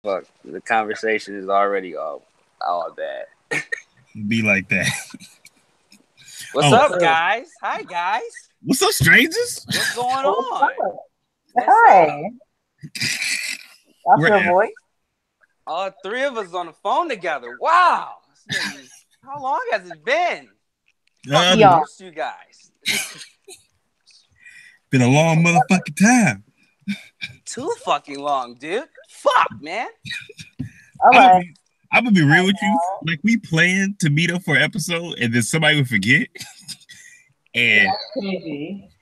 fuck. The conversation is already all bad. Be like that. What's up, guys? Hi, guys. What's up, strangers? What's going on? Hi. That's your voice? All three of us on the phone together. Wow. How long has it been? Yeah. You guys. Been a long motherfucking time. Too fucking long, dude. Fuck, man. All right. I'm gonna be real with you. Like, we planned to meet up for an episode, and then somebody would forget, and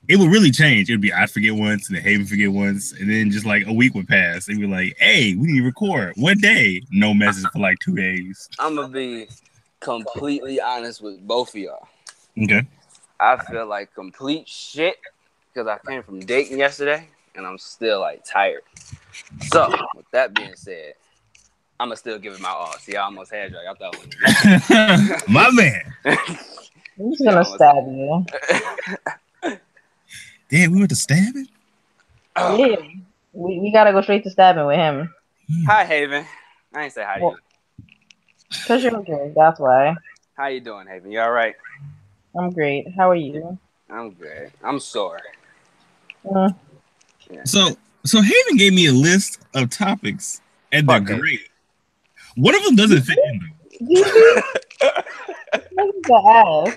it would really change. It would be I forget once, and then Haven forget once, and then just like a week would pass. It'd be like, "Hey, we need to record." One day, no message for like 2 days. I'm gonna be completely honest with both of y'all. Okay. I feel like complete shit because I came from dating yesterday, and I'm still like tired. So, with that being said, I'm gonna still give it my all. See, I almost had y'all. Y'all thought it was my man. I'm just gonna stab you. Damn, we went to stabbing? Yeah. We gotta go straight to stabbing with him. Hi, Haven. I ain't say hi to you. Cause you're good, that's why. How you doing, Haven? You all right? I'm great. How are you? I'm good. I'm sore. Yeah. So Haven gave me a list of topics, and they're great. One of them doesn't fit in, though.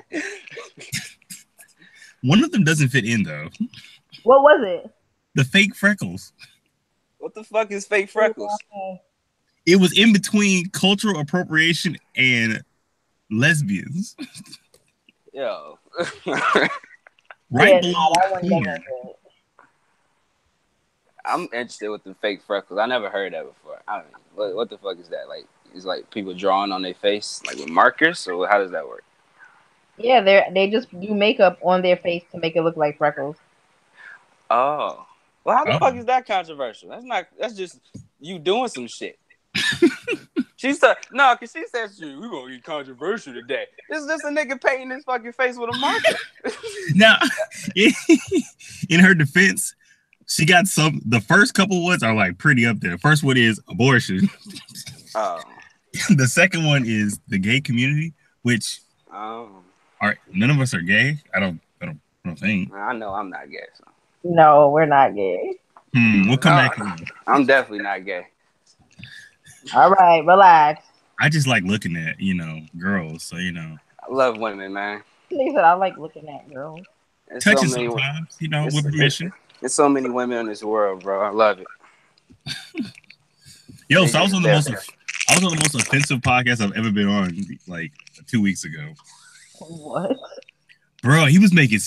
One of them doesn't fit in, though. What was it? The fake freckles. What the fuck is fake freckles? It was in between cultural appropriation and lesbians. Yo. Right below. I'm interested with the fake freckles. I never heard that before. I don't know. What the fuck is that? Like, it's like people drawing on their face, like with markers, or how does that work? Yeah, they just do makeup on their face to make it look like freckles. Oh. Well, how the fuck is that controversial? That's just you doing some shit. She said, no, because she said, we're going to get controversial today. This is just a nigga painting his fucking face with a marker. Now, in her defense, she got the first couple ones are like pretty up there. The first one is abortion. Oh. The second one is the gay community, which none of us are gay. I don't think. I know I'm not gay. So. No, we're not gay. We'll come back. I'm definitely not gay. All right, relax. I just like looking at, girls. So, I love women, man. He said I like looking at girls. Touching so sometimes, with permission. There's so many women in this world, bro. I love it. Yo, so I was on the most offensive podcast I've ever been on, like 2 weeks ago. What? Bro, he was making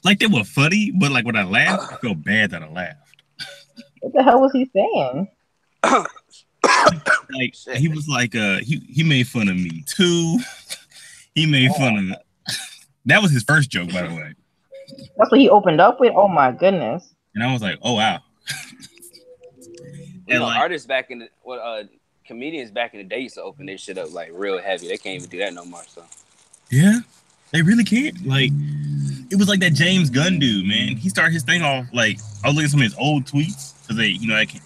they were funny, but like when I laughed, I felt bad that I laughed. What the hell was he saying? Like he was like he made fun of me too. He made fun of that was his first joke, by the way. That's what he opened up with? Oh my goodness. And I was like, oh wow. And artists back in the comedians back in the day used to open their shit up like real heavy. They can't even do that no more. So yeah, they really can't. Like it was like that James Gunn dude, man. He started his thing off like I was looking at some of his old tweets because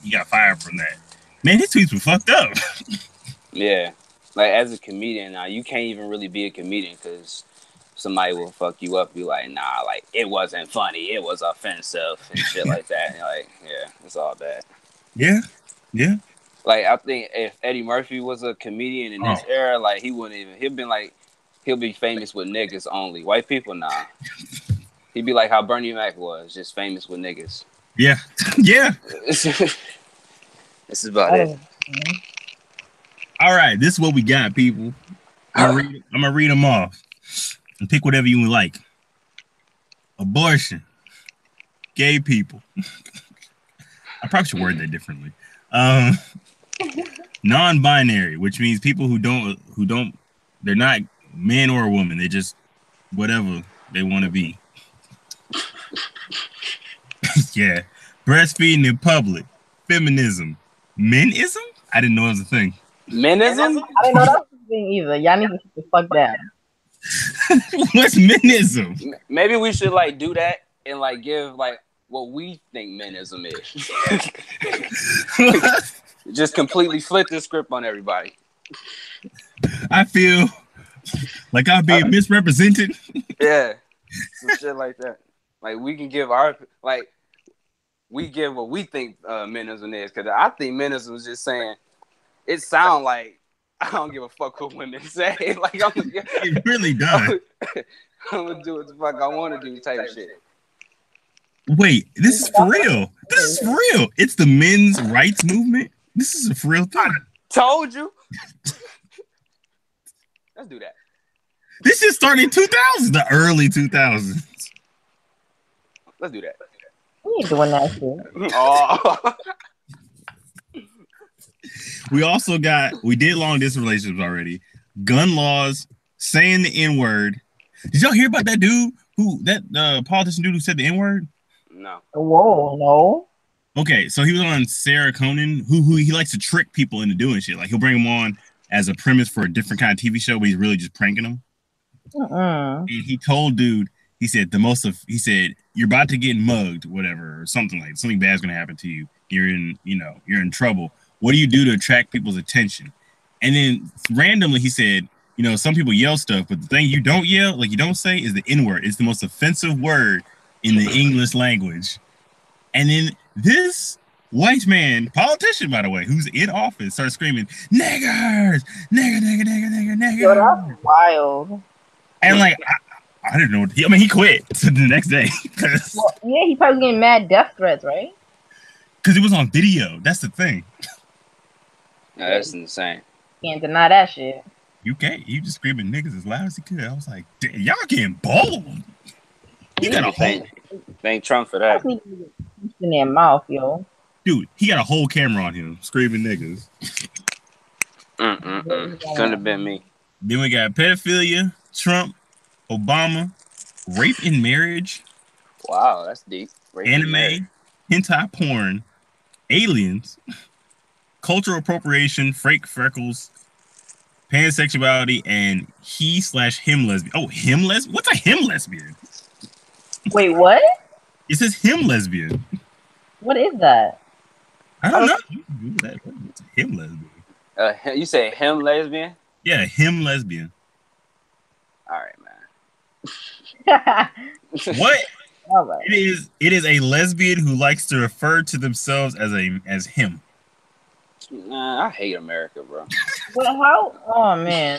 he got fired from that. Man, his tweets were fucked up. Yeah, like as a comedian now, you can't even really be a comedian because somebody will fuck you up. Be like, nah, like it wasn't funny. It was offensive and shit like that. And like, yeah, it's all bad. Yeah. Like I think if Eddie Murphy was a comedian in this era, like he wouldn't even. He'll be famous with niggas only. White people, nah. He'd be like how Bernie Mac was, just famous with niggas. Yeah. Yeah. This is about it. All right, this is what we got, people. I'm gonna read them off and pick whatever you would like. Abortion, gay people. I probably should word that differently. Non-binary, which means people who don't, they're not man or a woman. They just whatever they want to be. Yeah, breastfeeding in public, feminism. Menism? I didn't know it was a thing. Menism? I didn't know that was a thing either. Y'all need to keep the fuck down. What's menism? Maybe we should like do that and like give like what we think menism is. Just completely flip the script on everybody. I feel like I'm being misrepresented. Yeah, some shit like that. Like we can give we give what we think Minnism is, because I think Minnism was just saying it sound like I don't give a fuck what women say. Like it really does. I'm gonna do what the fuck I want to do type shit. Wait, this is for real. This is for real. It's the men's rights movement. This is a for real thing. Told you. Let's do that. This is starting in 2000s, the early 2000s. Let's do that. We ain't doing that shit. Oh. We did long distance relationships already. Gun laws, saying the N-word. Did y'all hear about that dude politician dude who said the N-word? No. Whoa, no. Okay, so he was on Sarah Conan, who he likes to trick people into doing shit. Like he'll bring them on as a premise for a different kind of TV show, but he's really just pranking them. And he told dude, he said you're about to get mugged, whatever, or something bad's gonna happen to you. You're in trouble. What do you do to attract people's attention? And then randomly he said, some people yell stuff, but the thing you don't yell, like you don't say, is the N-word. It's the most offensive word in the English language. And then this white man, politician, by the way, who's in office, starts screaming, niggers, nigger. Yo, that's wild. And like, I didn't know. He quit the next day. Well, yeah, he probably getting mad death threats, right? Because it was on video. That's the thing. No, that's insane. Can't deny that shit. You can't. He just screaming niggas as loud as he could. I was like, damn, y'all getting bold. You got a thank Trump for that. In their mouth, yo. Dude, he got a whole camera on him screaming niggas. Couldn't have been me. Then we got pedophilia, Trump, Obama, rape in marriage. Wow, that's deep. Rape anime, hentai porn, aliens, cultural appropriation, fake freckles, pansexuality, and he/him lesbian. Oh, him lesbian? What's a him lesbian? Wait, what? It says him lesbian. What is that? I don't know. What's a him lesbian? You say him lesbian? Yeah, him lesbian. All right, man. What? All right. It is a lesbian who likes to refer to themselves as him. Nah, I hate America, bro. Well, how? Oh man.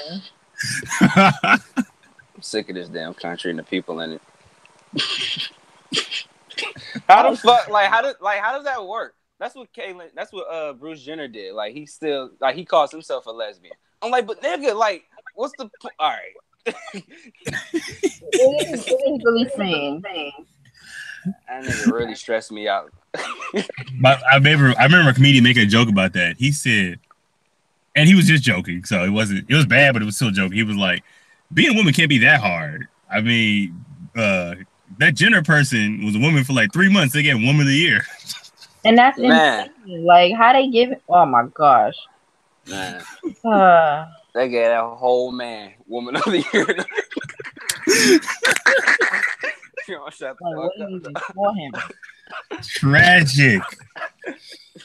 I'm sick of this damn country and the people in it. How the fuck? How does that work? That's what Bruce Jenner did. Like he calls himself a lesbian. I'm like, but nigga, like, what's the all right? It is really saying. That nigga really stressed me out. But I remember a comedian making a joke about that. He said, and he was just joking, so it was bad, but it was still joking. He was like, being a woman can't be that hard. I mean, that Jenner person was a woman for like 3 months. They get Woman of the Year. And that's insane. Like, how they give it? Oh my gosh. Man. They gave that whole man Woman of the Year. Shut the fuck up. Tragic.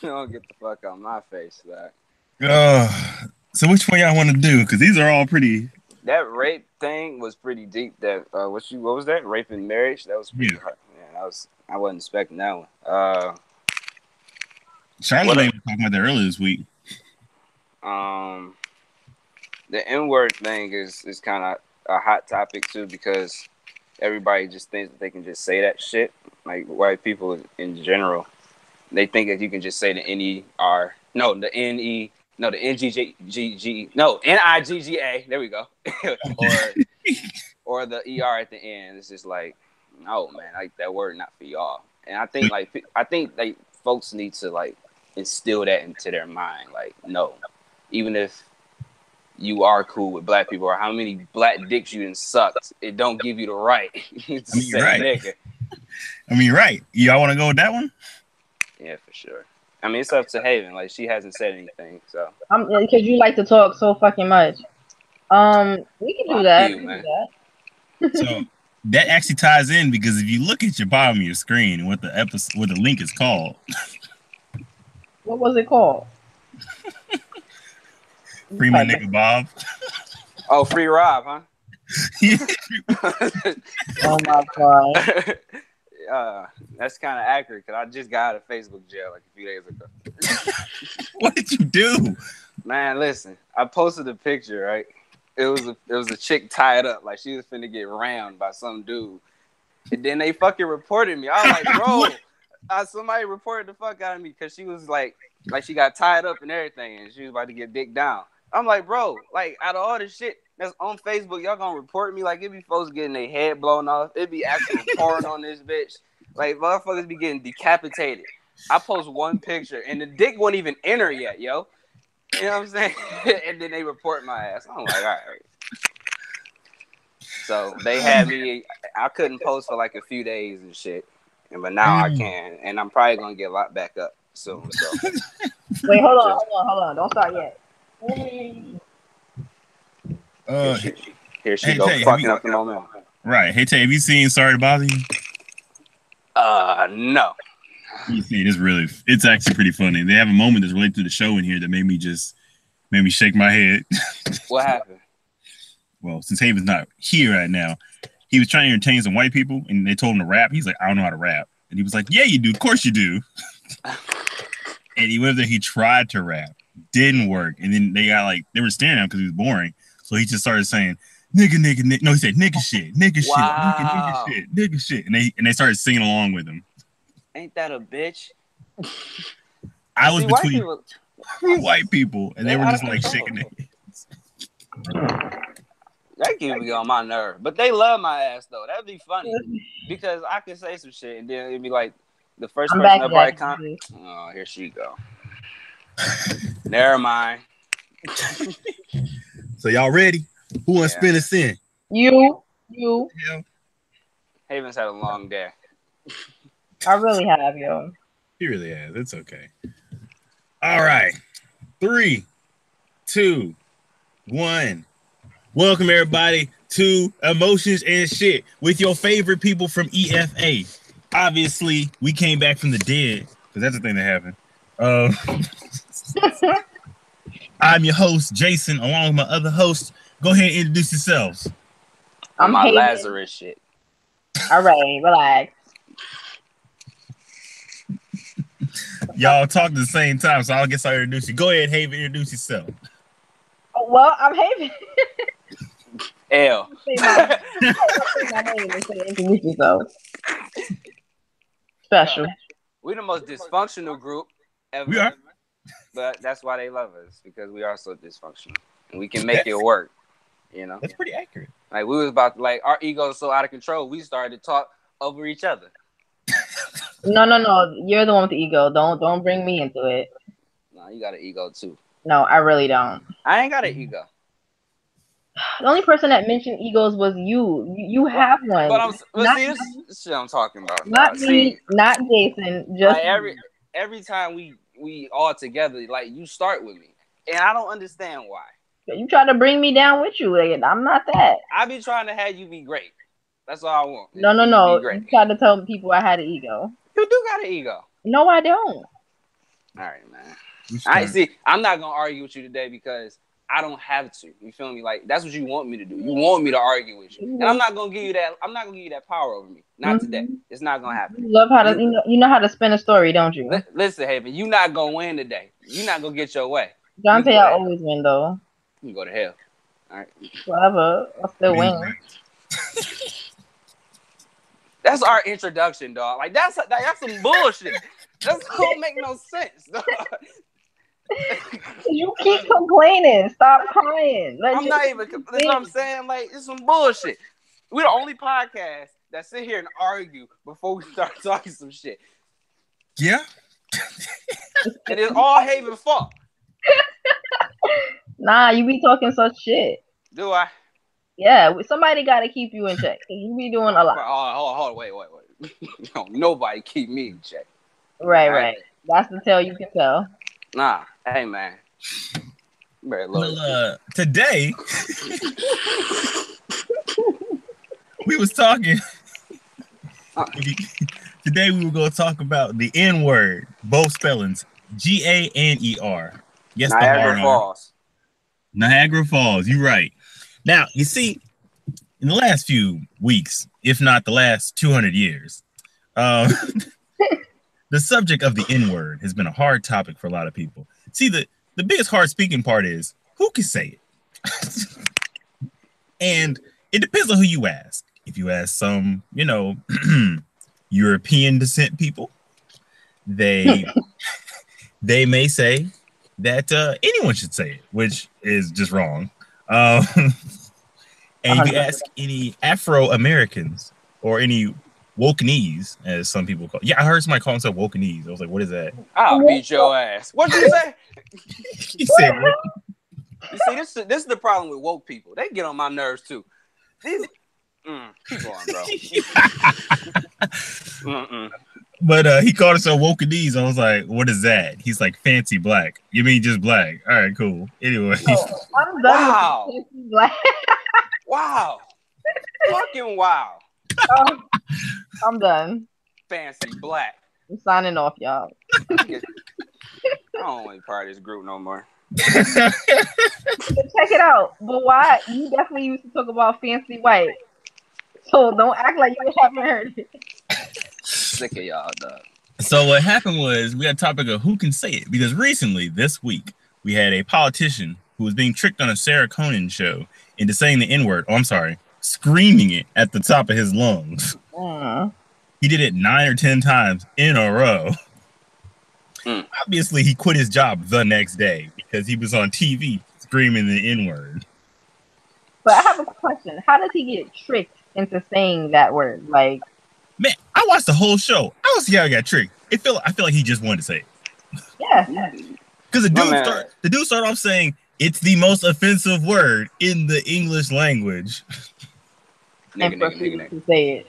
Don't get the fuck out of my face, man. So which one y'all want to do? Because these are all pretty. That rape thing was pretty deep. That what was that? Rape in marriage? That was pretty hard. Yeah, I wasn't expecting that one. Charlamagne was talking about that earlier this week. The N-word thing is kind of a hot topic too, because everybody just thinks that they can just say that shit. Like white people in general, they think that you can just say the N-E-R. No, the N-E. No, the N-G-G-G. No, N-I-G-G-A. There we go. or the E-R at the end. It's just like, no, man, like that word not for y'all. And I think folks need to like instill that into their mind. Like, no, even if you are cool with black people or how many black dicks you done sucked, it don't give you the right to say nigga. I mean, right. Y'all want to go with that one? Yeah, for sure. I mean, it's up to Haven. Like, she hasn't said anything, so. Because you like to talk so fucking much. We can do that. So that actually ties in, because if you look at your bottom of your screen and what the link is called. What was it called? Free my nigga Bob. Oh, free Rob, huh? Oh my god. That's kind of accurate because I just got out of Facebook jail like a few days ago. What did you do? Man, listen, I posted a picture, right? It was a chick tied up, like she was finna get rammed by some dude. And then they fucking reported me. I was like, bro, somebody reported the fuck out of me because she was like she got tied up and everything, and she was about to get dicked down. I'm like, bro, like out of all the shit that's on Facebook, y'all gonna report me? Like it be folks getting their head blown off. It be actual porn on this bitch. Like motherfuckers be getting decapitated. I post one picture and the dick won't even enter yet, yo. You know what I'm saying? And then they report my ass. I'm like, all right. So they had me. I couldn't post for like a few days and shit, but now I can, and I'm probably gonna get locked back up soon. So wait, hold on, don't start yet. Here she go fucking up the moment. Right. Hey Tay, have you seen Sorry to Bother You? No. You see, it's actually pretty funny. They have a moment that's related to the show in here that made me shake my head. What happened? Well, since Haven's not here right now, he was trying to entertain some white people, and they told him to rap. He's like, I don't know how to rap. And he was like, yeah, you do. Of course you do. And he went there, he tried to rap. Didn't work. And then they were staring at him because he was boring. So he just started saying, nigga. No, he said, nigga shit, Wow. nigga shit. And they started singing along with him. Ain't that a bitch? I was between white people, and they were just like shaking their heads. That can be on my nerve. But they love my ass, though. That'd be funny. Because I could say some shit, and then it'd be like, the first person that probably comment. Oh, here she go. Never mind. So y'all ready? Who wants to spin us in? You. Haven's had a long day. I really have, yo. He really has. It's okay. All right. 3, 2, 1. Welcome everybody to Emotions and Shit with your favorite people from EFA. Obviously, we came back from the dead because that's the thing that happened. I'm your host, Jason, along with my other host. Go ahead and introduce yourselves. I'm my Lazarus shit. All right, relax. Y'all talk at the same time, so I guess I'll introduce you. Go ahead, Haven, introduce yourself. Well, I'm Haven. L. Introduce yourself. Special. We're the most dysfunctional group ever. We are. But that's why they love us, because we are so dysfunctional. And we can make it work. You know? That's pretty accurate. Like we was about to, like our ego is so out of control, we started to talk over each other. No. You're the one with the ego. Don't bring me into it. No, you got an ego too. No, I really don't. I ain't got an ego. The only person that mentioned egos was you. You have one. But see, this is shit I'm talking about. Not me, not Jason. Just like every time we all together, like you start with me, and I don't understand why. You try to bring me down with you. I'm not that. I be trying to have you be great. That's all I want. No. You try to tell people I had an ego. You do got an ego. No, I don't. All right, man. I'm not gonna argue with you today because I don't have to. You feel me? Like that's what you want me to do. You want me to argue with you, and I'm not gonna give you that. I'm not gonna give you that power over me. Not today. It's not gonna happen. You love how to. You know how to spin a story, don't you? Listen, Haven. You not gonna win today. You not gonna get your way. Dante, I always win though. You can go to hell. All right. Whatever. I'll still win. That's our introduction, dog. Like that's some bullshit. That don't make no sense, dog. You keep complaining. Stop crying. I'm not even. That's what I'm saying. Like it's some bullshit. We're the only podcast that sit here and argue before we start talking some shit. Yeah. And it's all Haven's fault. Nah, you be talking such shit. Do I? Yeah, somebody got to keep you in check. You be doing a lot. Hold on, wait. No, nobody keep me in check. Right. That's the tell you can tell. Nah, hey man. Well, today we was talking. Today we were going to talk about the N word, both spellings, GANER. Yes, the Niagara hard R. Falls. Niagara Falls. You're right. Now, you see, in the last few weeks, if not the last 200 years, the subject of the N-word has been a hard topic for a lot of people. See, the biggest hard speaking part is who can say it? And it depends on who you ask. If you ask some, European descent people, they may say that anyone should say it, which is just wrong. And if you ask any Afro-Americans or any wokenese, as some people call, I heard somebody call himself wokenese. I was like, what is that? I'll beat your ass. What'd you say? He said, You see, this is the problem with woke people. They get on my nerves too. Keep going, bro. But he called himself wokenese. I was like, what is that? He's like, fancy black. You mean just black? All right, cool. Anyway. I'm done. Wow. With fancy black. Wow. Fucking wow. I'm done. Fancy black. I'm signing off, y'all. I don't want to be part of this group no more. Check it out. But why? You definitely used to talk about fancy white. So don't act like you haven't heard it. Sick of y'all, dog. So what happened was we had a topic of who can say it, because recently, this week, we had a politician who was being tricked on a Sarah Conan show into saying the N-word. Oh, I'm sorry. Screaming it at the top of his lungs. He did it 9 or 10 times in a row. Obviously, he quit his job the next day because he was on TV screaming the N-word. But I have a question. How does he get tricked into saying that word? Like, man, I watched the whole show. I don't see how he got tricked. I feel like he just wanted to say it. Yeah. Because the dude started off saying it's the most offensive word in the English language. And proceeded to say it.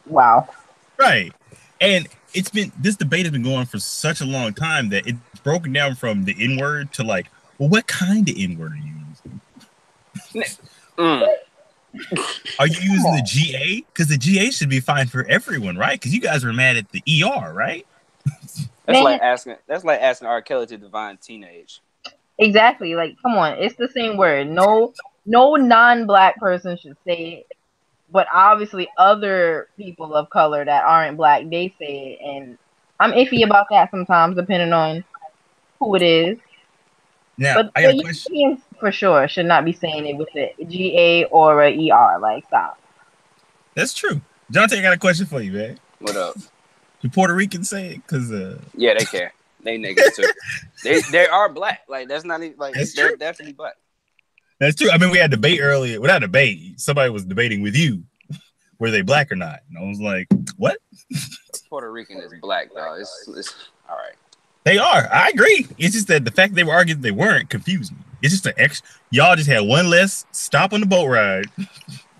Wow. Right. And this debate has been going for such a long time that it's broken down from the N-word to like, well, what kind of N-word are you using? Are you using the GA? Because the GA should be fine for everyone, right? Because you guys were mad at the ER, right? That's like asking R. Kelly to define teenage. Exactly. Like, come on, it's the same word. No non-black person should say it. But obviously, other people of color that aren't black, they say it, and I'm iffy about that sometimes, depending on who it is. Now, but I got a question. Europeans for sure should not be saying it with a GA or a ER. Like, stop. That's true. Jonte, I got a question for you, man. What up? Do Puerto Ricans say it? Because yeah, they can. They niggas too. They are black. Like that's not even like that's they're true. definitely black. That's true. I mean, we had a debate earlier. Well, not a debate. Somebody was debating with you. Were they black or not? And I was like, what? Puerto Rican is black, dog. It's all right. They are. I agree. It's just that the fact that they were arguing they weren't confused me. It's just y'all just had one less stop on the boat ride.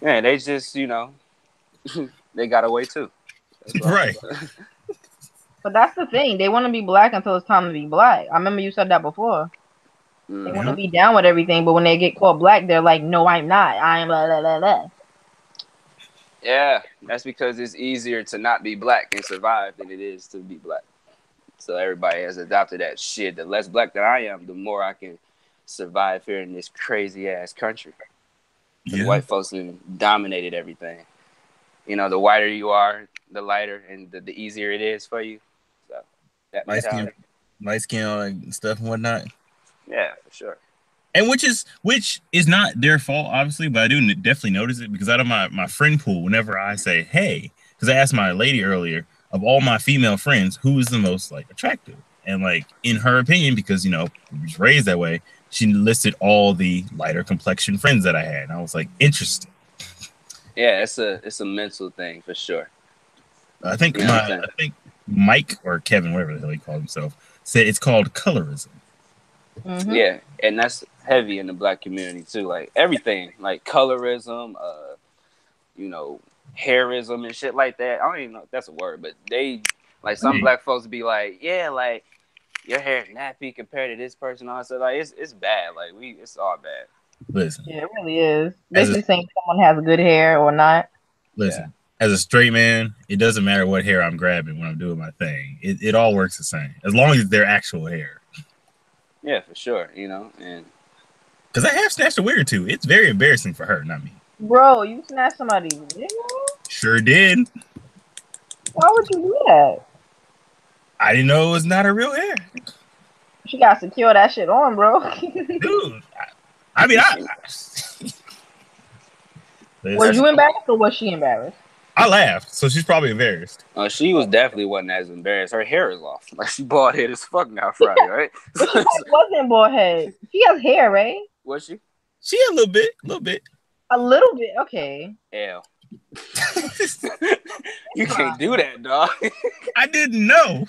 Yeah, they just, they got away too. Right. But that's the thing. They want to be black until it's time to be black. I remember you said that before. Mm-hmm. They want to be down with everything, but when they get called black, they're like, no, I'm not. I'm blah, blah, blah, blah. Yeah, that's because it's easier to not be black and survive than it is to be black. So everybody has adopted that shit. The less black that I am, the more I can survive here in this crazy ass country. The white folks have dominated everything. The whiter you are, the lighter and the easier it is for you. So that light skin, all that stuff and whatnot. Yeah, for sure. And which is not their fault, obviously, but I do definitely notice it because out of my friend pool, whenever I say, hey, because I asked my lady earlier, of all my female friends, who is the most like attractive? And like in her opinion, because we was raised that way, she listed all the lighter complexion friends that I had. And I was like, interesting. Yeah, it's a mental thing for sure. I think Mike or Kevin, whatever the hell he called himself, said it's called colorism. Mm-hmm. Yeah, and that's heavy in the black community too. Like everything, like colorism, hairism and shit like that. I don't even know if that's a word, but they like some black folks be like, yeah, like your hair is nappy compared to this person. Also, like it's bad. Like it's all bad. Listen, yeah, it really is. Basically saying someone has good hair or not. Listen, as a straight man, it doesn't matter what hair I'm grabbing when I'm doing my thing. It all works the same as long as it's their actual hair. Yeah, for sure. You know, and because I have snatched a wig or two. It's very embarrassing for her, not me. Bro, you snatched somebody's wig? Sure did. Why would you do that? I didn't know it was not her real hair. She got to secure that shit on, bro. Dude, I mean, Was you embarrassed or was she embarrassed? I laughed, so she's probably embarrassed. She was definitely wasn't as embarrassed. Her hair is off. Like she bald head as fuck now Friday, right? She wasn't bald head. She has hair, right? Was she? She had a little bit. A little bit, okay. Hell. You can't do that, dog. I didn't know.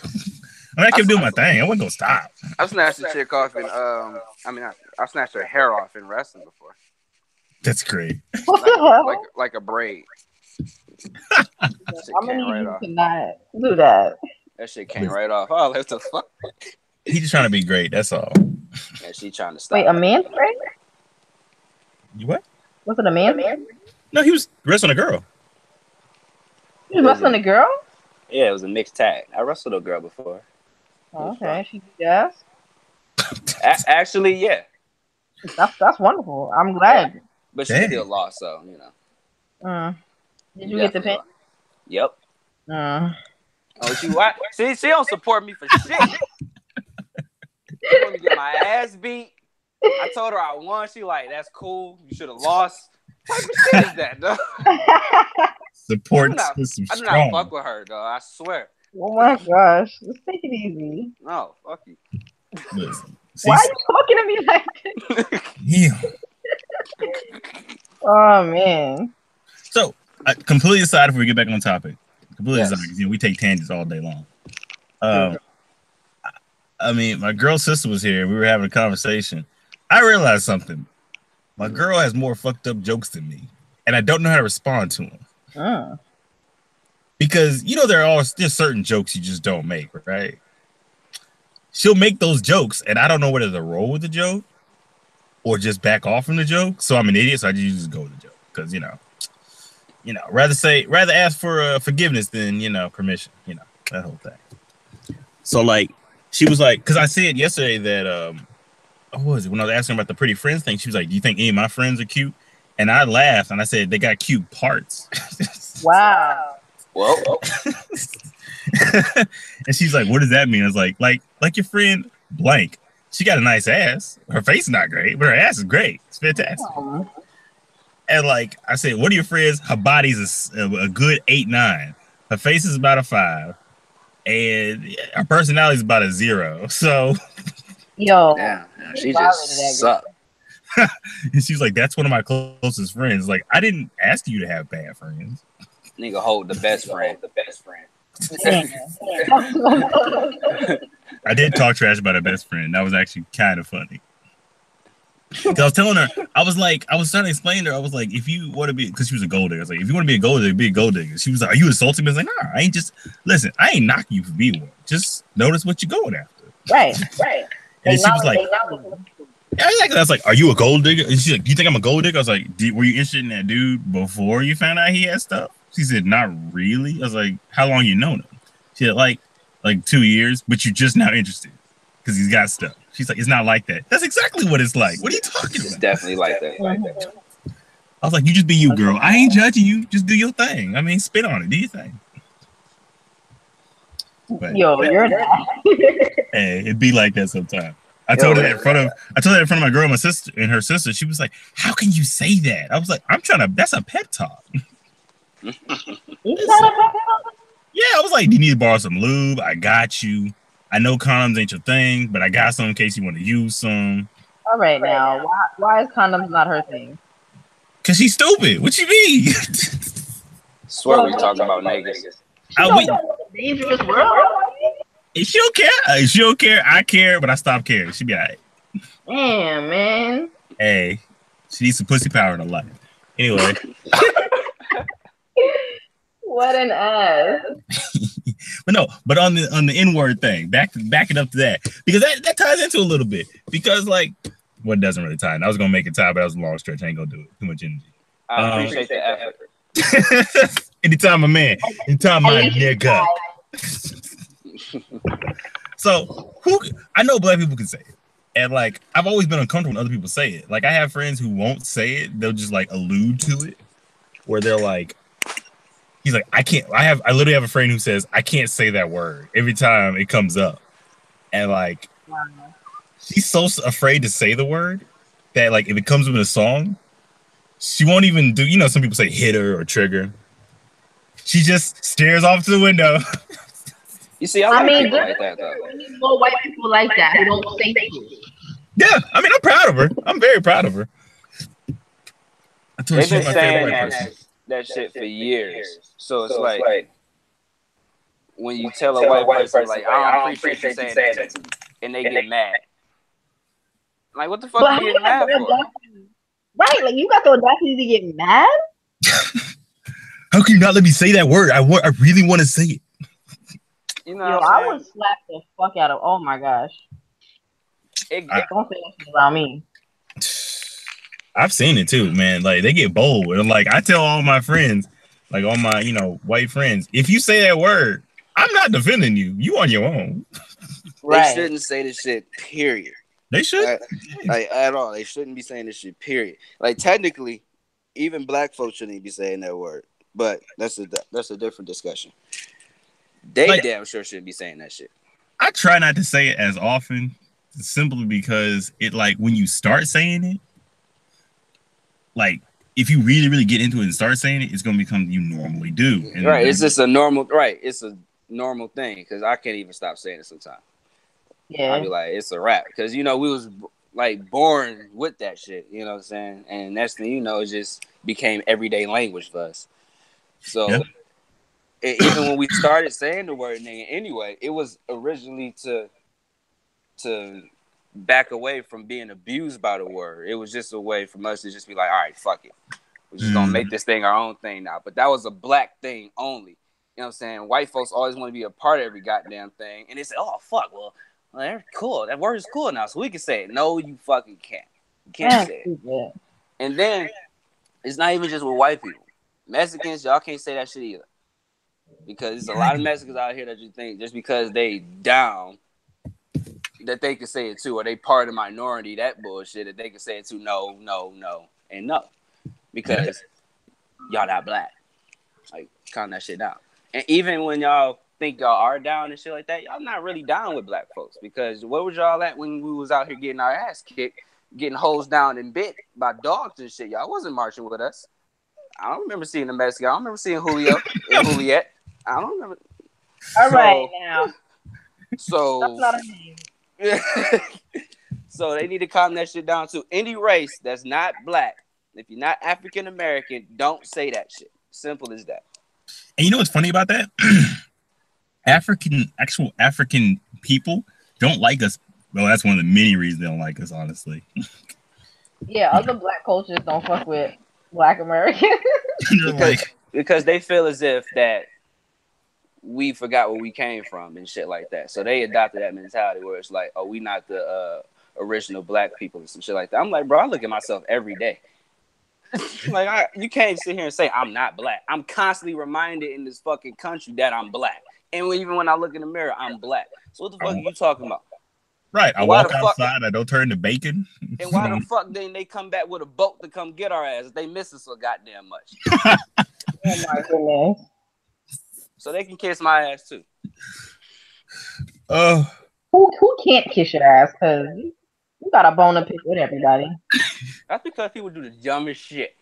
I kept doing my thing. I wasn't gonna stop. I snatched the chick off in I snatched her hair off in wrestling before. That's great. What the hell? Like a braid. I'm gonna need you to not do that. That shit came right off. Oh, what the fuck? He's just trying to be great. That's all. Yeah, she trying to stop. Wait, a man's braid? You what? Was it a man? No, he was wrestling a girl. He was wrestling a girl? Yeah, it was a mixed tag. I wrestled a girl before. Oh, okay, she yes. Actually, yeah. That's wonderful. I'm glad. But she still lost, so you know. Did you get the pin? Yep. Oh, she what? See, she don't support me for shit. She want me to get my ass beat. I told her I won. She like, that's cool. You should have lost. What type of shit is that, though? Support I do strong. not fuck with her, though. I swear. Oh my gosh. Let's take it easy. No, fuck you. Listen, why are you talking to me like that? Yeah. Oh man. So completely aside, if we get back on topic, completely aside, because we take tangents all day long. I mean, my girl sister was here. We were having a conversation. I realized something. My girl has more fucked up jokes than me, and I don't know how to respond to them. Because there's certain jokes you just don't make, right? She'll make those jokes, and I don't know whether to roll with the joke or just back off from the joke. So I'm an idiot, so I just go with the joke because rather ask for forgiveness than permission. That whole thing. So like, she was like, because I said yesterday that what was it when I was asking about the pretty friends thing? She was like, "Do you think any of my friends are cute?" And I laughed and I said, "They got cute parts." Wow. Well. And she's like, "What does that mean?" I was like your friend blank. She got a nice ass. Her face is not great, but her ass is great. It's fantastic. And like I said, what are your friends? Her body's a good 8-9. Her face is about a 5. And her personality is about a 0. So yo, yeah, she just sucked. And she's like, "That's one of my closest friends." Like, I didn't ask you to have bad friends. Nigga, hold the best friend. I did talk trash about her best friend. That was actually kind of funny. Because I was telling her, I was trying to explain to her, I was like, if you want to be, because she was a gold digger, I was like, if you want to be a gold digger, be a gold digger. She was like, "Are you insulting me?" I was like, "Nah, I ain't just, listen, I ain't knocking you for being one. Just notice what you're going after." Right. And she was like, yeah, exactly. I was like, "Are you a gold digger?" And she's like, "You think I'm a gold digger?" I was like, "Were you interested in that dude before you found out he had stuff?" She said, "Not really." I was like, "How long you known him?" She said, like 2 years, but you're just now interested because he's got stuff. She's like, "It's not like that." That's exactly what it's like. What are you talking about? It's definitely like that. I was like, "You just be you, girl. I ain't judging you. Just do your thing. I mean, spit on it. Do your thing." But, you're not. Hey, it'd be like that sometimes. I told her that in front of my girl, my sister, and her sister. She was like, "How can you say that?" I was like, that's a pep talk. Yeah, I was like, "Do you need to borrow some lube? I got you. I know condoms ain't your thing, but I got some in case you want to use some." All right, now, why is condoms not her thing? Cause she's stupid. What you mean? Swear we talking about niggas. Dangerous world. She don't care. She don't care. I care, but I stopped caring. She be all right. Damn, man. Hey, she needs some pussy power in her life. Anyway. What an ass. but on the N-word thing, back it up to that, because that ties into a little bit, because like, well, it doesn't really tie in. I was gonna make it tie, but that was a long stretch. I ain't gonna do it. Too much energy. I appreciate the effort. Anytime my nigga. So I know black people can say it. And like I've always been uncomfortable when other people say it. Like I have friends who won't say it; they'll just like allude to it, where they're like, "He's like, I can't." I literally have a friend who says, "I can't say that word" every time it comes up, and like she's so afraid to say the word that like if it comes up in a song, she won't even do. You know, some people say hit her or trigger. She just stares off to the window. You see, I mean, people like that though. We need more white people like that who don't say things. Yeah, I mean, I'm proud of her. I'm very proud of her. They've been saying that shit for years. So it's like when you tell a white person, like, I don't appreciate you saying that to me, and they get mad. Like, what the fuck are you getting mad for? Right, like you got the audacity to get mad? How can you not let me say that word? I really want to say it. You know, I would slap the fuck out of. Oh my gosh! Don't say that shit around me. I've seen it too, man. Like they get bold, and like I tell all my friends, like all my white friends, if you say that word, I'm not defending you. You on your own. Right. They shouldn't say this shit. Period. They should. Like at all. They shouldn't be saying this shit. Period. Like technically, even black folks shouldn't be saying that word. But that's a different discussion. They like, damn sure shouldn't be saying that shit. I try not to say it as often, simply because it like when you start saying it, like if you really, really get into it and start saying it, it's gonna become you normally do. And right. It's just a normal It's a normal thing because I can't even stop saying it sometimes. Yeah. I'll be like, it's a rap. Because we was like born with that shit, you know what I'm saying? And next thing you know, it just became everyday language for us. So yeah. Even when we started saying the word nigga anyway, it was originally to back away from being abused by the word. It was just a way for us to just be like, all right, fuck it. We're just gonna make this thing our own thing now. But that was a black thing only. You know what I'm saying? White folks always want to be a part of every goddamn thing. And they say, oh fuck, well they're cool. That word is cool now, so we can say it. No, you fucking can't. You can't say it. Yeah. And then it's not even just with white people. Mexicans, y'all can't say that shit either. Because there's a lot of Mexicans out here that you think just because they down that they can say it too, or they part of the minority, that bullshit that they can say it too. No, and no. Because y'all not black. Like, calm that shit down. And even when y'all think y'all are down and shit like that, y'all not really down with black folks. Because where was y'all at when we was out here getting our ass kicked, getting hosed down and bit by dogs and shit? Y'all wasn't marching with us. I don't remember seeing the Mexican. I don't remember seeing Julio and Juliet. I don't remember. All right, now. So that's not a name. So they need to calm that shit down too. Any race that's not black, if you're not African American, don't say that shit. Simple as that. And you know what's funny about that? Actual African people don't like us. Well, that's one of the many reasons they don't like us, honestly. Yeah, other black cultures don't fuck with Black Americans. because they feel as if that we forgot where we came from and shit like that. So they adopted that mentality where it's like, oh, we not the original black people and some shit like that. I'm like, bro, I look at myself every day. Like, you can't sit here and say I'm not black. I'm constantly reminded in this fucking country that I'm black. And even when I look in the mirror, I'm black. So what the fuck are you talking about? Right. I walk outside, I don't turn to bacon. And why the fuck then they come back with a boat to come get our ass? They miss us so goddamn much. Oh my goodness. So they can kiss my ass too. Who can't kiss your ass? Because you got a bone to pick with everybody. That's because people do the dumbest shit.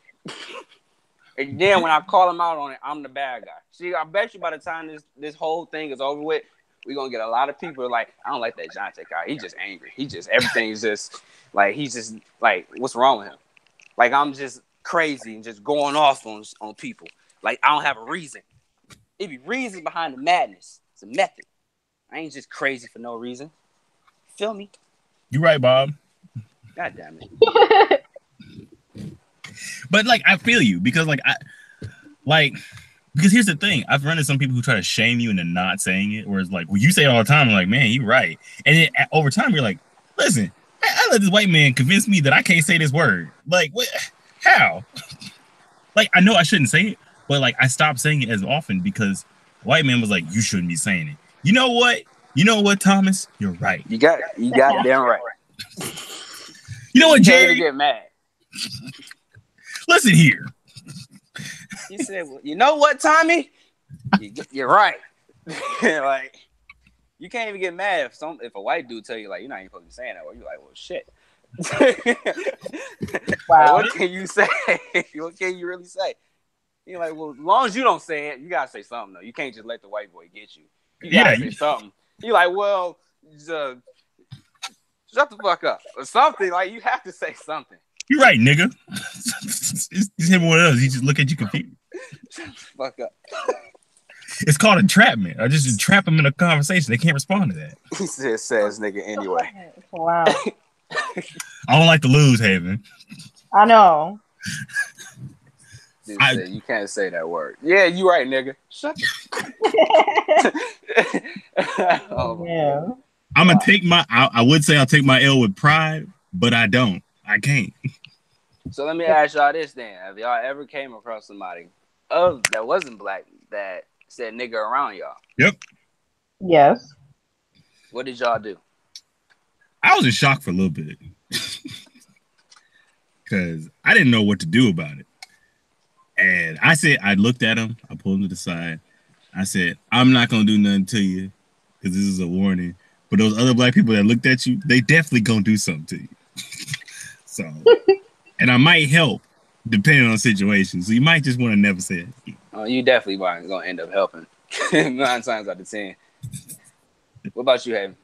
And then when I call them out on it, I'm the bad guy. See, I bet you by the time this whole thing is over with, we're going to get a lot of people like, I don't like that Jonte guy. He's just angry. Everything's just, like, he's just, like, what's wrong with him? Like, I'm just crazy and just going off on people. Like, I don't have a reason. It be reason behind the madness. It's a method. I ain't just crazy for no reason. Feel me? You right, Bob. God damn it. But like, I feel you because because here's the thing. I've run into some people who try to shame you into not saying it, where it's like, well, you say it all the time. I'm like, man, you're right. And then over time, you're like, listen, I let this white man convince me that I can't say this word. Like, what? How? Like, I know I shouldn't say it, but like, I stopped saying it as often because the white man was like, you shouldn't be saying it. You know what? Thomas? You're right. You got damn right. You know what, You can't Jerry? even get mad. Listen here. He said, well, you know what, Tommy? You're right. Like, you can't even get mad if a white dude tell you, like, you're not even supposed to be saying that. Or you're like, well, shit. Wow. Like, what can you say? What can you really say? You're like, well, as long as you don't say it, you gotta say something though. You can't just let the white boy get you. You gotta say something. You're like, well, shut the fuck up or something. Like, you have to say something. You're right, nigga. It's him or one else. He just look at you confused. Shut the fuck up. It's called entrapment. I just trap them in a conversation. They can't respond to that. He says nigga anyway. Wow. I don't like to lose, Haven. I know. Dude said, you can't say that word. Yeah, you right, nigga. Shut Oh, yeah. I'm gonna take my. I would say I'll take my L with pride, but I don't. I can't. So let me ask y'all this then: have y'all ever came across somebody that wasn't black that said nigga around y'all? Yep. Yes. What did y'all do? I was in shock for a little bit because I didn't know what to do about it. And I looked at him, I pulled him to the side. I said, I'm not going to do nothing to you because this is a warning. But those other black people that looked at you, they definitely going to do something to you. So, and I might help depending on the situation. So you might just want to never say it. Oh, you definitely going to end up helping 9 times out of 10. What about you, Hayden?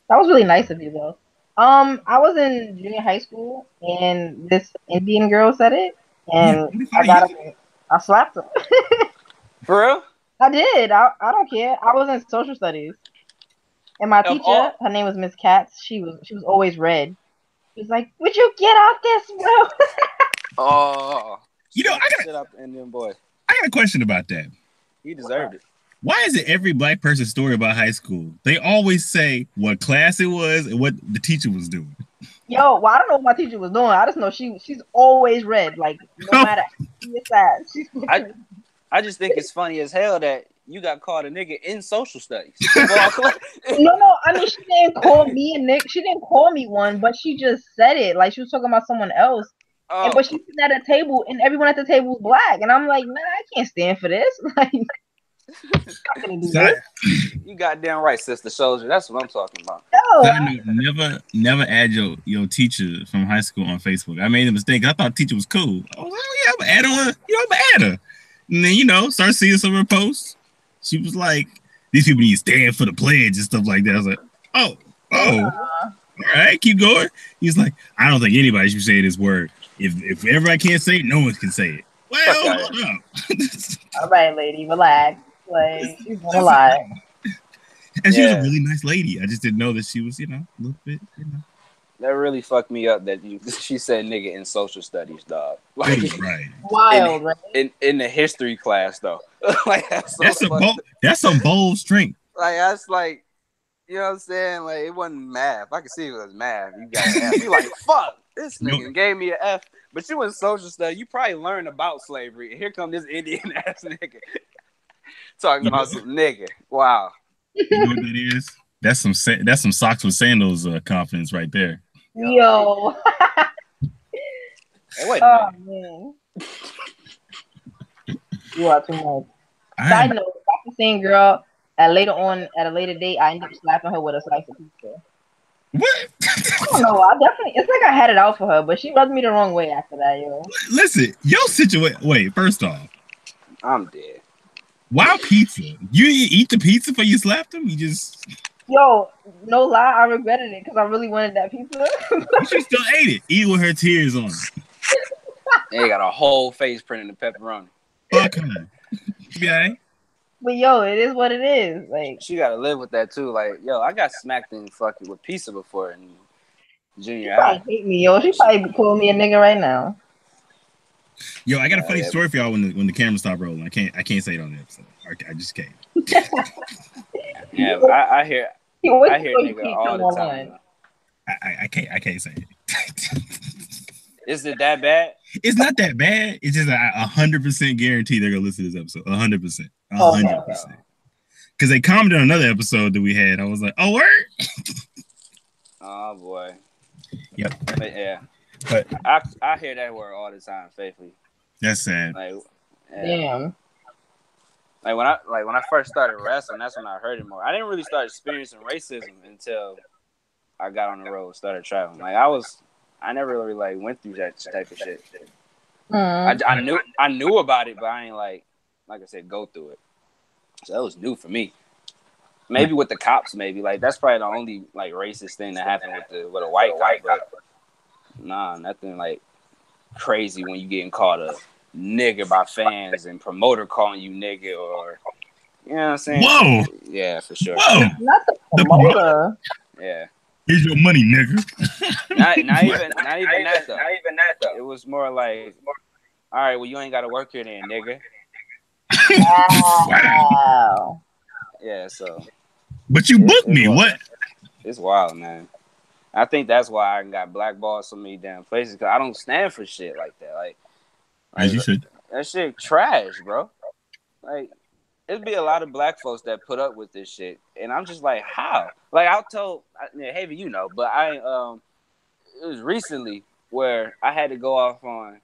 That was really nice of you, though. I was in junior high school, and this Indian girl said it, and I slapped her. For real? I did. I don't care. I was in social studies, and my teacher, her name was Miss Katz. She was always red. She was like, "Would you get off this, bro?" Oh, you know, I got a question about that. He deserved it. Why is it every black person's story about high school, they always say what class it was and what the teacher was doing? Yo, well, I don't know what my teacher was doing. I just know she's always red. Like, no matter I just think it's funny as hell that you got called a nigga in social studies. No, I mean, she didn't call me a nigga. She didn't call me one, but she just said it. Like, she was talking about someone else. Oh. But she's sitting at a table, and everyone at the table was black. And I'm like, man, I can't stand for this. Like, you goddamn right, sister soldier. That's what I'm talking about. Never add your teacher from high school on Facebook. I made a mistake. I thought teacher was cool. I was like, oh yeah, I'm add her. I'm add her. And then start seeing some of her posts. She was like, these people need to stand for the pledge and stuff like that. I was like, oh, all right, keep going. He's like, I don't think anybody should say this word. If everybody can't say it, no one can say it. Well, hold up. All right, lady, relax. Like, she's gonna lie. And she was a really nice lady. I just didn't know that she was, a little bit, That really fucked me up that she said nigga in social studies, dog. Like, right. Wild, right? In the history class, though. Like, that's some bold strength. Like, that's like, you know what I'm saying? Like, it wasn't math. I could see it was math. You got an F. You like, fuck, this nigga gave me an F. But you in social studies, you probably learned about slavery. And here come this Indian ass nigga talking about some nigga. Wow. You know what that is? That's some socks with sandals confidence right there. Yo. Hey, wait man. You are too much. Side note, that's the same girl. At a later date, I ended up slapping her with a slice of pizza. What? I don't know. It's like I had it out for her, but she rubbed me the wrong way after that, yo. Listen, your situation. Wait, first off, I'm dead. Why pizza? You eat the pizza before you slapped him? You just. Yo, no lie, I regretted it because I really wanted that pizza. She still ate it. Eat with her tears on. They got a whole face print in the pepperoni. Fuck her. Yeah. But yo, it is what it is. Like, she gotta live with that too. Like, yo, I got smacked in fucking with pizza before in junior high. She probably hate me, yo. She probably calling me a nigga right now. Yo, I got a funny story for y'all when the camera stopped rolling. I can't say it on the episode. I just can't. Yeah, I hear nigga all the time. I can't say it. Is it that bad? It's not that bad. It's just 100% guarantee they're gonna listen to this episode. 100%. 100%. Because they commented on another episode that we had. I was like, oh, word. Oh boy. Yep. But yeah. But I hear that word all the time, faithfully. that's sad. Like, yeah. Damn. Like when I first started wrestling, that's when I heard it more. I didn't really start experiencing racism until I got on the road, started traveling. Like I never really like went through that type of shit. I knew about it, but I ain't like I said, go through it. So that was new for me. Maybe with the cops, maybe like that's probably the only like racist thing that happened with a white guy. But nah, nothing like crazy when you getting called a nigga by fans and promoter calling you nigga or you know what I'm saying? Whoa. Yeah, for sure. Whoa. Not the promoter. Yeah. Here's your money, nigga. Not even that though. It was more like, all right, well you ain't gotta work here then, nigga. Wow. Yeah, so. But you booked me. What? It's wild, man. I think that's why I got blackballed so many damn places because I don't stand for shit like that. Like As you should. That shit trash, bro. Like, it'd be a lot of black folks that put up with this shit, and I'm just like, how? Like, Havy, you know, but it was recently where I had to go off on,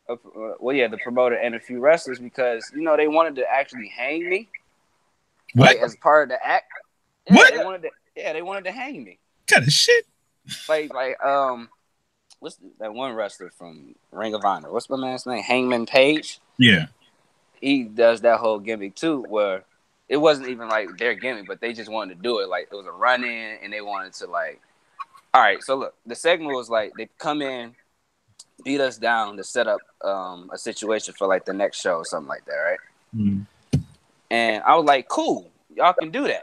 the promoter and a few wrestlers because they wanted to actually hang me. What? Like, as part of the act. Yeah, what? They wanted to hang me. What kind of shit? Like, what's that one wrestler from Ring of Honor? What's my man's name? Hangman Page? Yeah. He does that whole gimmick too, where it wasn't even like their gimmick, but they just wanted to do it. Like, it was a run-in, and they wanted to like, all right, so look, the segment was like, they come in, beat us down to set up a situation for like the next show or something like that, right? Mm-hmm. And I was like, cool, y'all can do that.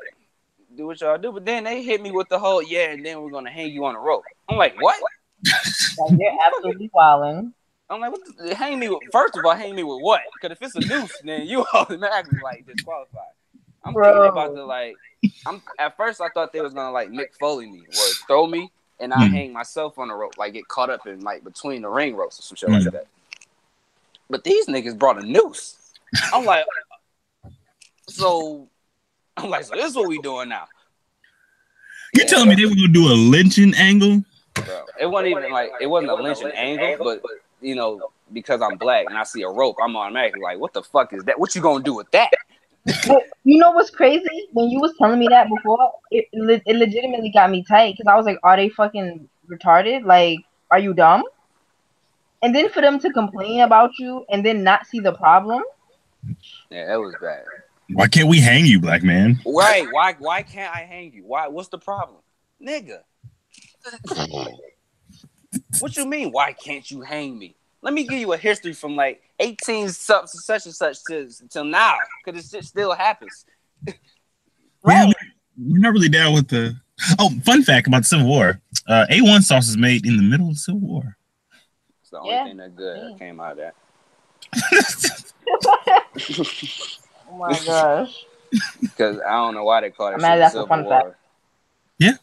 Do what y'all do. But then they hit me with the whole, and then we're going to hang you on a rope. I'm like, what? You're absolutely wilding. I'm like, hang me with, first of all, hang me with what? Because if it's a noose, then you automatically like disqualified. I'm thinking about at first I thought they was going to like Mick Foley me or throw me and I hang myself on the rope, like get caught up in like between the ring ropes or some shit like that. But these niggas brought a noose. I'm like, so this is what we doing now. You telling me they were gonna do a lynching angle? Bro, it wasn't a lynching angle, but because I'm black and I see a rope, I'm automatically like, what the fuck is that? What you gonna do with that? You know what's crazy? When you was telling me that before, it legitimately got me tight because I was like, are they fucking retarded? Like, are you dumb? And then for them to complain about you and then not see the problem. Yeah, that was bad. Why can't we hang you, black man? Right. Why can't I hang you? Why? What's the problem? Nigga. What you mean, why can't you hang me? Let me give you a history from like 18 such and such till now. Because this shit still happens. Right. We're not really down with the... Oh, fun fact about the Civil War. A1 sauce is made in the middle of the Civil War. It's the only thing that good that came out of that. Oh my gosh. Because I don't know why they call it the Civil War. Yeah.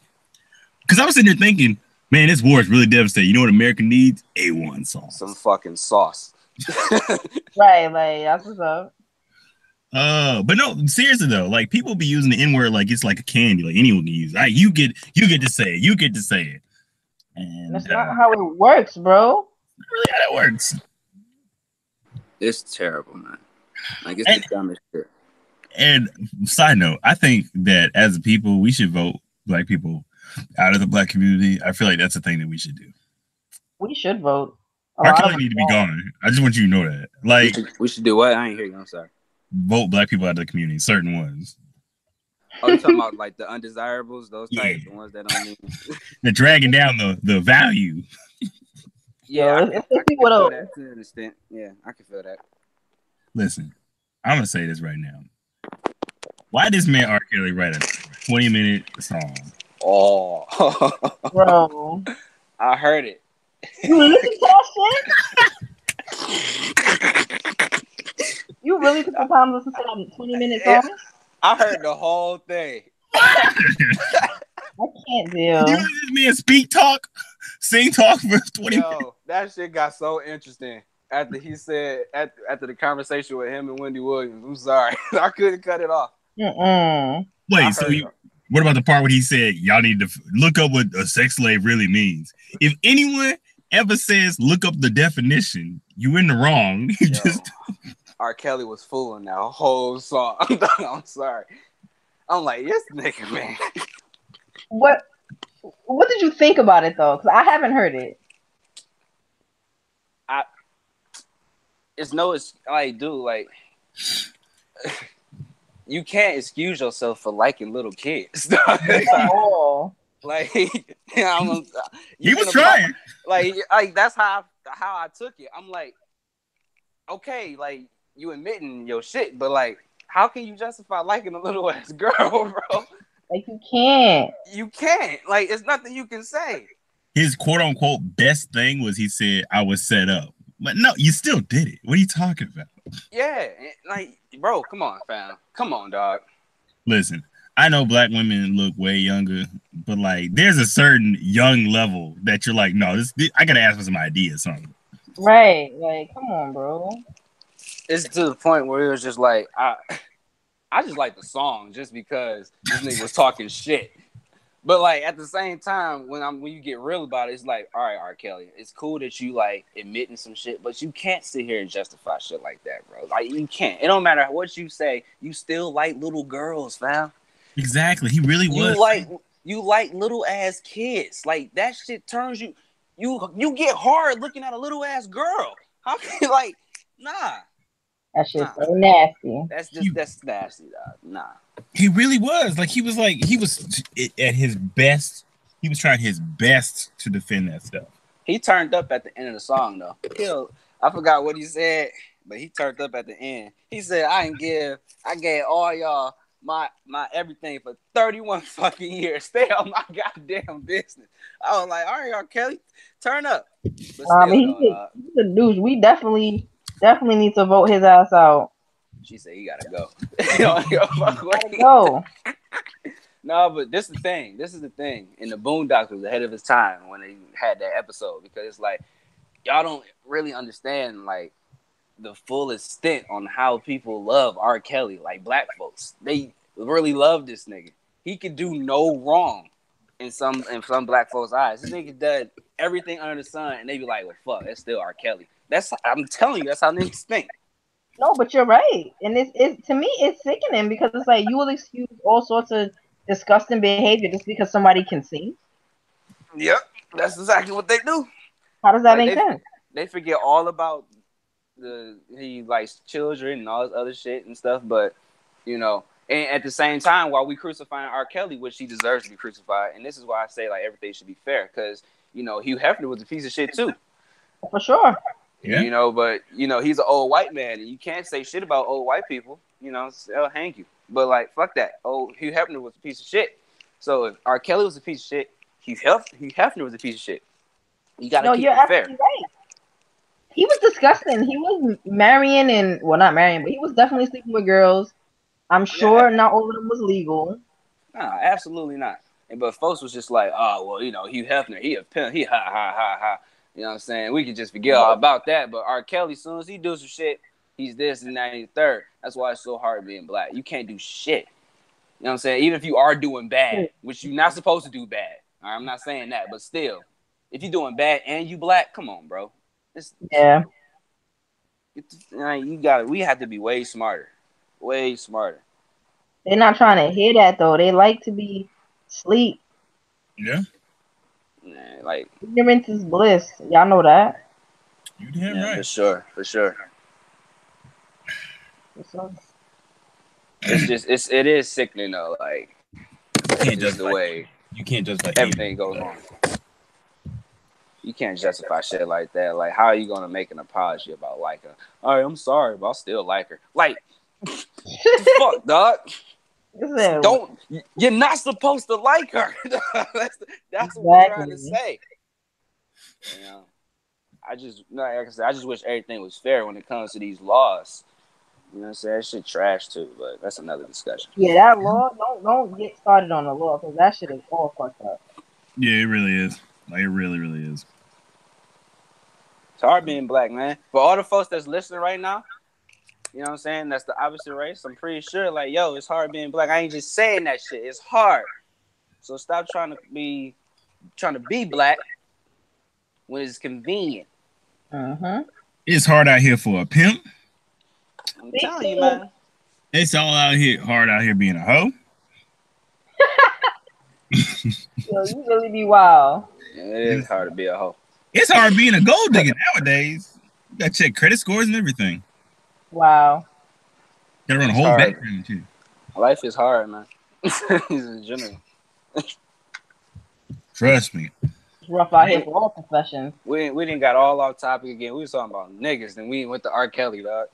Because I was sitting there thinking, man, this war is really devastating. You know what America needs? A1 sauce. Some fucking sauce. Right, like, that's what's up. But no, seriously though, like people be using the N-word like it's like a candy, like anyone can use it. You get to say it. You get to say it. And that's not how it works, bro. Not really how that works. It's terrible, man. Like, it's the dumbest shit. And side note, I think that as a people, we should vote black people out of the black community. I feel like that's a thing that we should do. We should vote. R. Kelly need to be gone. I just want you to know that. Like, we should do what? I ain't hear you. I'm sorry. Vote black people out of the community. Certain ones. Oh, you talking about like the undesirables? Those types, the ones that don't need. They're dragging down the value. Yeah, I can feel that to an extent. Yeah, I can feel that. Listen, I'm gonna say this right now. Why does man R. Kelly write a 20-minute song? Oh, bro, I heard it. You listen to that shit? You really took the time to listen to that 20-minute song? I heard the whole thing. I can't deal. You listen to me and sing talk for 20 minutes. That shit got so interesting. After he said, after the conversation with him and Wendy Williams, I'm sorry, I couldn't cut it off. Mm-mm. Wait, so What about the part where he said, y'all need to look up what a sex slave really means? If anyone ever says look up the definition, you in the wrong. R. Kelly was fooling that whole song. I'm sorry. I'm like, this nigga, man. What did you think about it though? Because I haven't heard it. You can't excuse yourself for liking little kids. Like, he was trying. Like that's how I took it. I'm like, okay, like you admitting your shit, but like, how can you justify liking a little ass girl, bro? Like you can't. You can't. Like it's nothing you can say. His quote unquote best thing was he said I was set up. But no, you still did it. What are you talking about? Yeah, like, bro, come on, fam. Come on, dog. Listen, I know black women look way younger, but like, there's a certain young level that you're like, no, this I gotta ask for some ideas, something. Right, like, come on, bro. It's to the point where it was just like, I just like the song just because this nigga was talking shit. But like at the same time, when you get real about it, it's like, all right, R. Kelly, it's cool that you like admitting some shit, but you can't sit here and justify shit like that, bro. Like you can't. It don't matter what you say, you still like little girls, fam. Exactly. He really was. You like little ass kids. Like that shit turns you get hard looking at a little ass girl. How can you like nah. That shit's so nasty. That's nasty, dog. Nah. He really was. Like he was at his best. He was trying his best to defend that stuff. He turned up at the end of the song though. I forgot what he said, but he turned up at the end. He said, I gave all y'all my everything for 31 fucking years. Stay on my goddamn business. I was like, all right, R. Kelly, turn up. But still, he's a douche. We definitely need to vote his ass out. She said he gotta go. Gotta go. No, but this is the thing. And the Boondocks was ahead of his time when they had that episode, because it's like y'all don't really understand like the full extent on how people love R. Kelly. Like black folks, they really love this nigga. He could do no wrong in some black folks' eyes. This nigga did everything under the sun, and they be like, "Well, fuck, that's still R. Kelly." I'm telling you, that's how niggas think. No, but you're right, and it's to me it's sickening, because it's like you will excuse all sorts of disgusting behavior just because somebody can sing. Yep, that's exactly what they do. How does that make sense? They forget all about he likes children and all this other shit and stuff, but you know, and at the same time, while we crucifying R. Kelly, which he deserves to be crucified, and this is why I say like everything should be fair, because you know Hugh Hefner was a piece of shit too. For sure. Yeah. You know, but you know, he's an old white man, and you can't say shit about old white people. You know, they'll hang you. But like, fuck that. Oh, Hugh Hefner was a piece of shit. So if R. Kelly was a piece of shit, Hugh Hefner was a piece of shit. You gotta keep it fair. Right. He was disgusting. He was marrying not marrying, but he was definitely sleeping with girls. I'm sure not all of them was legal. Nah, absolutely not. But folks was just like, oh, well, you know, Hugh Hefner, he a pimp, he ha. You know what I'm saying? We can just forget all about that. But R. Kelly, as soon as he do some shit, he's this and that and he's third. That's why it's so hard being black. You can't do shit. You know what I'm saying? Even if you are doing bad, which you're not supposed to do bad. I'm not saying that, but still, if you're doing bad and you black, come on, bro. We have to be way smarter. Way smarter. They're not trying to hear that though. They like to be asleep. Yeah. Like ignorance is bliss. Y'all know that. You damn right. For sure. It is sickening though. Like you can't just like everything goes on. You can't justify shit like that. Like, how are you gonna make an apology about like her? All right, I'm sorry, but I still like her. Like, fuck, dog. You're not supposed to like her. That's what we're trying to say. You know, like I said, I just wish everything was fair when it comes to these laws. You know what I'm saying? That shit trash too, but that's another discussion. Yeah, that law, don't get started on the law, because that shit is all fucked up. Yeah, it really is. Like, it really, really is. It's hard being black, man. For all the folks that's listening right now, you know what I'm saying? That's the opposite race. I'm pretty sure, like, yo, it's hard being black. I ain't just saying that shit. It's hard. So stop trying to be black when it's convenient. It's hard out here for a pimp. I'm telling you, man. It's all out here hard out here being a hoe. Yo, you really be wild. It is hard to be a hoe. It's hard being a gold digger nowadays. You gotta check credit scores and everything. Wow. Gotta run a whole background too. Life is hard, man. In general. Trust me. It's rough out here for all professions. We didn't got all off topic again. We was talking about niggas, then we went to R. Kelly, dog.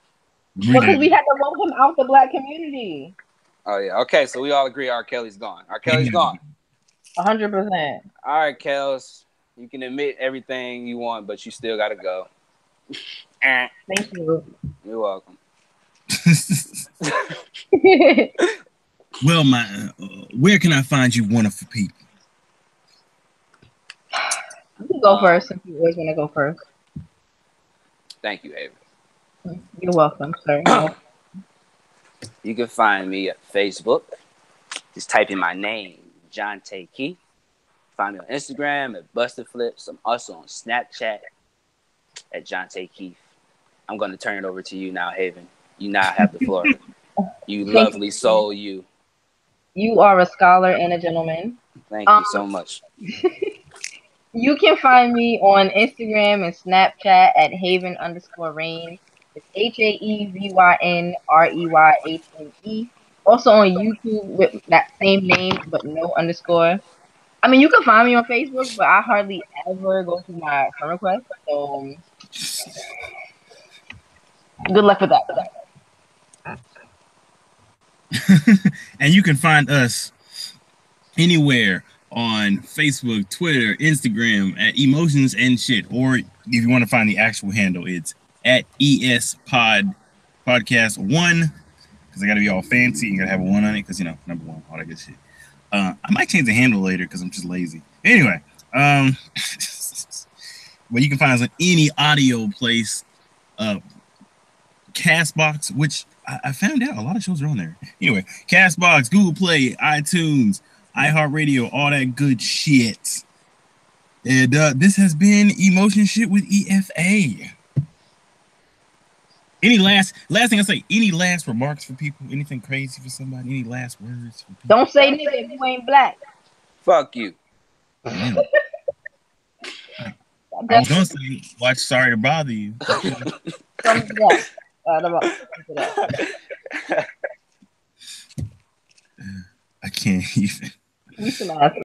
Because we had to vote him out the black community. Oh yeah. Okay, so we all agree R. Kelly's gone. R. Kelly's gone. 100%. All right, Kels. You can admit everything you want, but you still gotta go. Thank you. You're welcome. Well, where can I find you wonderful people? You can go first since you always want to go first. Thank you, Avery. You're welcome, sir. You can find me at Facebook. Just type in my name, John Tay Keith. Find me on Instagram at Busted Flips. I'm also on Snapchat at John Tay Keith. I'm going to turn it over to you now, Haven. You now have the floor. You lovely soul, you. You are a scholar and a gentleman. Thank you so much. You can find me on Instagram and Snapchat at Haven_Rain. It's HAEVYNREYHNE. Also on YouTube with that same name, but no underscore. I mean, you can find me on Facebook, but I hardly ever go through my friend request. So, good luck with that. And you can find us anywhere on Facebook, Twitter, Instagram at Emotions and Shit. Or if you want to find the actual handle, it's at ES Podcast 1. Because I got to be all fancy. You got to have a 1 on it because, number 1, all that good shit. I might change the handle later because I'm just lazy. Anyway, but you can find us on any audio place. Castbox, which I found out a lot of shows are on there. Anyway, Castbox, Google Play, iTunes, iHeartRadio, all that good shit. And this has been Emotion Shit with EFA. Any last thing I say? Any last remarks for people? Anything crazy for somebody? Any last words for people? Don't say nigga if you ain't black. Fuck you. I was gonna say, watch Sorry to Bother You. I can't even.